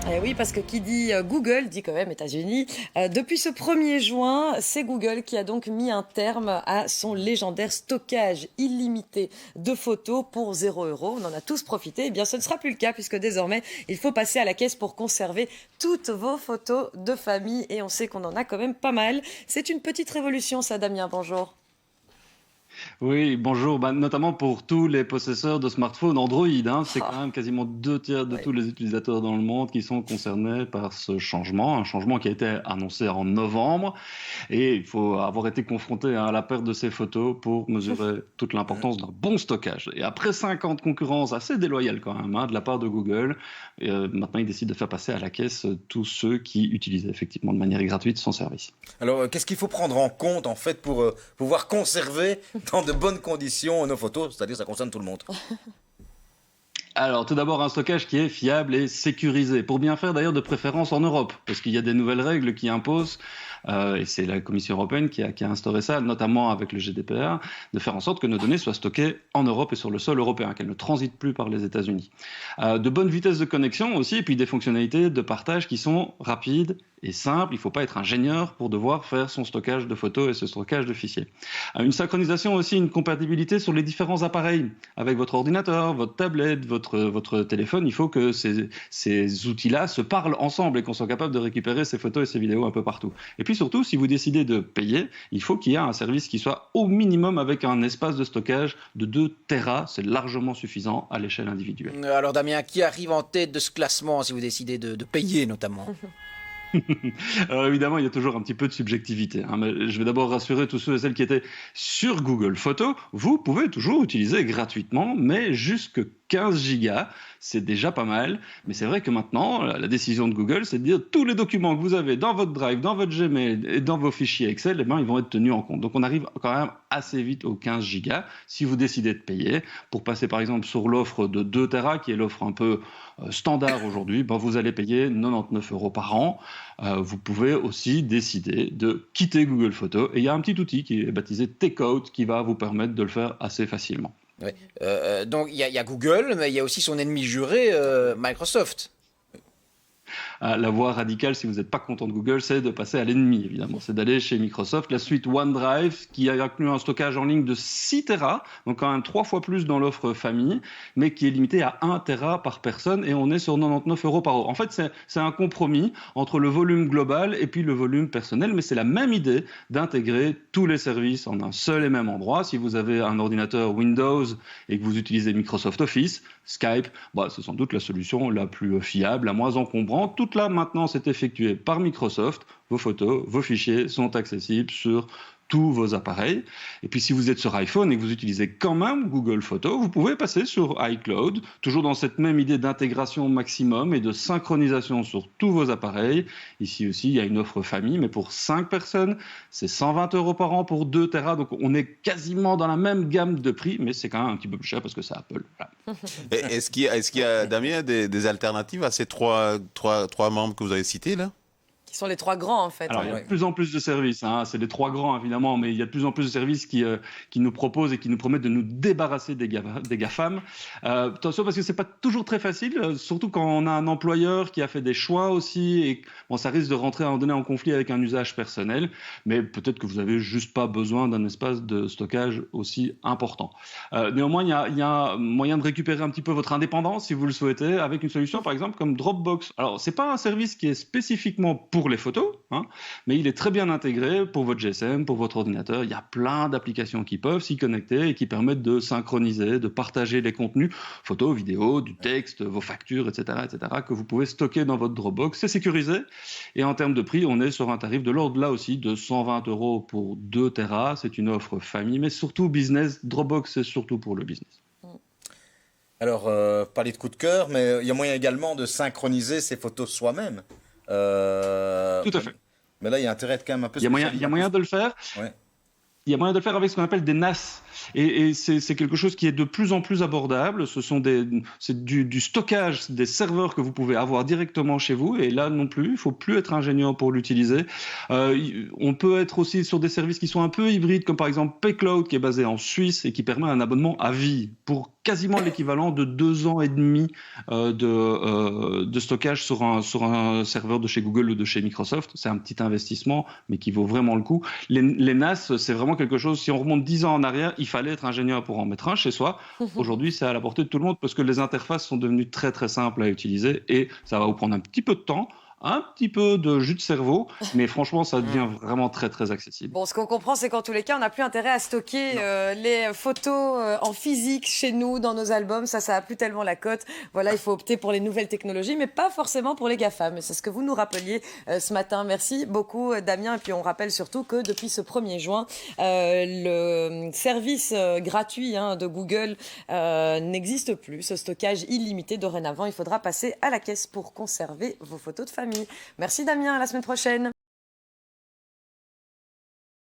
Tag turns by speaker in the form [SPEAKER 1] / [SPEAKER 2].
[SPEAKER 1] Eh oui, parce que qui dit Google dit quand même États-Unis. Depuis ce 1er juin, c'est Google qui a donc mis un terme à son légendaire stockage illimité de photos pour 0 €. On en a tous profité. Eh bien, ce ne sera plus le cas puisque désormais, il faut passer à la caisse pour conserver toutes vos photos de famille. Et on sait qu'on en a quand même pas mal. C'est une petite révolution, ça, Damien. Bonjour.
[SPEAKER 2] Oui, bonjour. Notamment pour tous les possesseurs de smartphones Android, hein. C'est quand
[SPEAKER 1] Ah,
[SPEAKER 2] même quasiment 2 tiers de
[SPEAKER 1] ouais.
[SPEAKER 2] tous les utilisateurs dans le monde qui sont concernés par ce changement. Un changement qui a été annoncé en novembre. Et il faut avoir été confronté à la perte de ces photos pour mesurer toute l'importance d'un bon stockage. Et après 5 ans de concurrence assez déloyale quand même, hein, de la part de Google, maintenant ils décident de faire passer à la caisse tous ceux qui utilisaient effectivement de manière gratuite son service.
[SPEAKER 3] Alors, qu'est-ce qu'il faut prendre en compte en fait pour pouvoir conserver dans de bonnes conditions nos photos? C'est-à-dire, ça concerne tout le monde.
[SPEAKER 2] Alors, tout d'abord, un stockage qui est fiable et sécurisé. Pour bien faire, d'ailleurs, de préférence en Europe, parce qu'il y a des nouvelles règles qui imposent, et c'est la Commission européenne qui a instauré ça, notamment avec le GDPR, de faire en sorte que nos données soient stockées en Europe et sur le sol européen, qu'elles ne transitent plus par les États-Unis. De bonnes vitesses de connexion aussi, et puis des fonctionnalités de partage qui sont rapides et simples. Il ne faut pas être ingénieur pour devoir faire son stockage de photos et ce stockage de fichiers. Une synchronisation aussi, une compatibilité sur les différents appareils, avec votre ordinateur, votre tablette, votre téléphone. Il faut que ces outils-là se parlent ensemble et qu'on soit capable de récupérer ces photos et ces vidéos un peu partout. Et puis surtout, si vous décidez de payer, il faut qu'il y ait un service qui soit au minimum avec un espace de stockage de 2 Tera. C'est largement suffisant à l'échelle individuelle.
[SPEAKER 4] Alors Damien, qui arrive en tête de ce classement si vous décidez de payer notamment?
[SPEAKER 2] Alors évidemment, il y a toujours un petit peu de subjectivité, hein, mais je vais d'abord rassurer tous ceux et celles qui étaient sur Google Photos. Vous pouvez toujours utiliser gratuitement, mais jusque 15 gigas, c'est déjà pas mal. Mais c'est vrai que maintenant, la décision de Google, c'est de dire tous les documents que vous avez dans votre Drive, dans votre Gmail et dans vos fichiers Excel, eh ben, ils vont être tenus en compte. Donc on arrive quand même assez vite aux 15 gigas si vous décidez de payer. Pour passer par exemple sur l'offre de 2 Tera, qui est l'offre un peu standard aujourd'hui, ben, vous allez payer 99 € par an. Vous pouvez aussi décider de quitter Google Photos. Et il y a un petit outil qui est baptisé Takeout qui va vous permettre de le faire assez facilement.
[SPEAKER 4] Ouais. Donc il y a Google, mais il y a aussi son ennemi juré, Microsoft.
[SPEAKER 2] La voie radicale, si vous n'êtes pas content de Google, c'est de passer à l'ennemi, évidemment. C'est d'aller chez Microsoft, la suite OneDrive, qui a inclus un stockage en ligne de 6 Tera, donc quand même 3 fois plus dans l'offre famille, mais qui est limité à 1 Tera par personne, et on est sur 99 € par an. En fait, c'est un compromis entre le volume global et puis le volume personnel, mais c'est la même idée d'intégrer tous les services en un seul et même endroit. Si vous avez un ordinateur Windows et que vous utilisez Microsoft Office, Skype, bah, c'est sans doute la solution la plus fiable, la moins encombrante. Tout là, maintenant, c'est effectué par Microsoft. Vos photos, vos fichiers sont accessibles sur tous vos appareils. Et puis, si vous êtes sur iPhone et que vous utilisez quand même Google Photos, vous pouvez passer sur iCloud, toujours dans cette même idée d'intégration maximum et de synchronisation sur tous vos appareils. Ici aussi, il y a une offre famille, mais pour 5 personnes, c'est 120 € par an pour 2 Tera. Donc, on est quasiment dans la même gamme de prix, mais c'est quand même un petit peu plus cher parce que c'est Apple. Voilà.
[SPEAKER 5] Est-ce qu'il y a, Damien, des alternatives à ces trois membres que vous avez cités là?
[SPEAKER 1] Qui sont les 3 grands, en fait.
[SPEAKER 2] Alors, il y a
[SPEAKER 3] Ouais.
[SPEAKER 2] de plus en plus de services, hein. C'est les 3 grands évidemment, mais il y a de plus en plus de services qui nous proposent et qui nous promettent de nous débarrasser des GAFAM. Attention parce que c'est pas toujours très facile, surtout quand on a un employeur qui a fait des choix aussi, et bon, ça risque de rentrer à un moment donné en conflit avec un usage personnel, mais peut-être que vous avez juste pas besoin d'un espace de stockage aussi important. Néanmoins, il y a moyen de récupérer un petit peu votre indépendance si vous le souhaitez, avec une solution par exemple comme Dropbox. Alors, c'est pas un service qui est spécifiquement pour les photos, hein, mais il est très bien intégré pour votre GSM, pour votre ordinateur. Il y a plein d'applications qui peuvent s'y connecter et qui permettent de synchroniser, de partager les contenus, photos, vidéos, du texte, vos factures, etc., que vous pouvez stocker dans votre Dropbox. C'est sécurisé. Et en termes de prix, on est sur un tarif de l'ordre là aussi de 120 € pour 2 Tera. C'est une offre famille, mais surtout business. Dropbox, c'est surtout pour le business.
[SPEAKER 3] Alors, parler de coup de cœur, mais il y a moyen également de synchroniser ses photos soi-même.
[SPEAKER 2] Tout à fait.
[SPEAKER 3] Mais là, il y a intérêt à être quand même un peu
[SPEAKER 2] Il y a moyen de le faire.
[SPEAKER 3] Ouais.
[SPEAKER 2] Il y a moyen de le faire avec ce qu'on appelle des NAS. Et c'est quelque chose qui est de plus en plus abordable. C'est du stockage, des serveurs que vous pouvez avoir directement chez vous. Et là non plus, il faut plus être ingénieur pour l'utiliser. On peut être aussi sur des services qui sont un peu hybrides, comme par exemple Paycloud, qui est basé en Suisse et qui permet un abonnement à vie pour quasiment l'équivalent de 2 ans et demi de stockage sur un serveur de chez Google ou de chez Microsoft. C'est un petit investissement, mais qui vaut vraiment le coup. Les NAS, c'est vraiment quelque chose, si on remonte 10 ans en arrière, il fallait être ingénieur pour en mettre un chez soi. Aujourd'hui, c'est à la portée de tout le monde parce que les interfaces sont devenues très très simples à utiliser et ça va vous prendre un petit peu de temps, un petit peu de jus de cerveau, mais franchement, ça devient vraiment très très accessible.
[SPEAKER 1] Bon, ce qu'on comprend, c'est qu'en tous les cas, on n'a plus intérêt à stocker les photos en physique chez nous, dans nos albums. Ça n'a plus tellement la cote. Voilà, il faut opter pour les nouvelles technologies, mais pas forcément pour les GAFAM. C'est ce que vous nous rappeliez ce matin. Merci beaucoup, Damien. Et puis, on rappelle surtout que depuis ce 1er juin, le service gratuit de Google n'existe plus. Ce stockage illimité, dorénavant, il faudra passer à la caisse pour conserver vos photos de famille. Merci, Damien. À la semaine prochaine.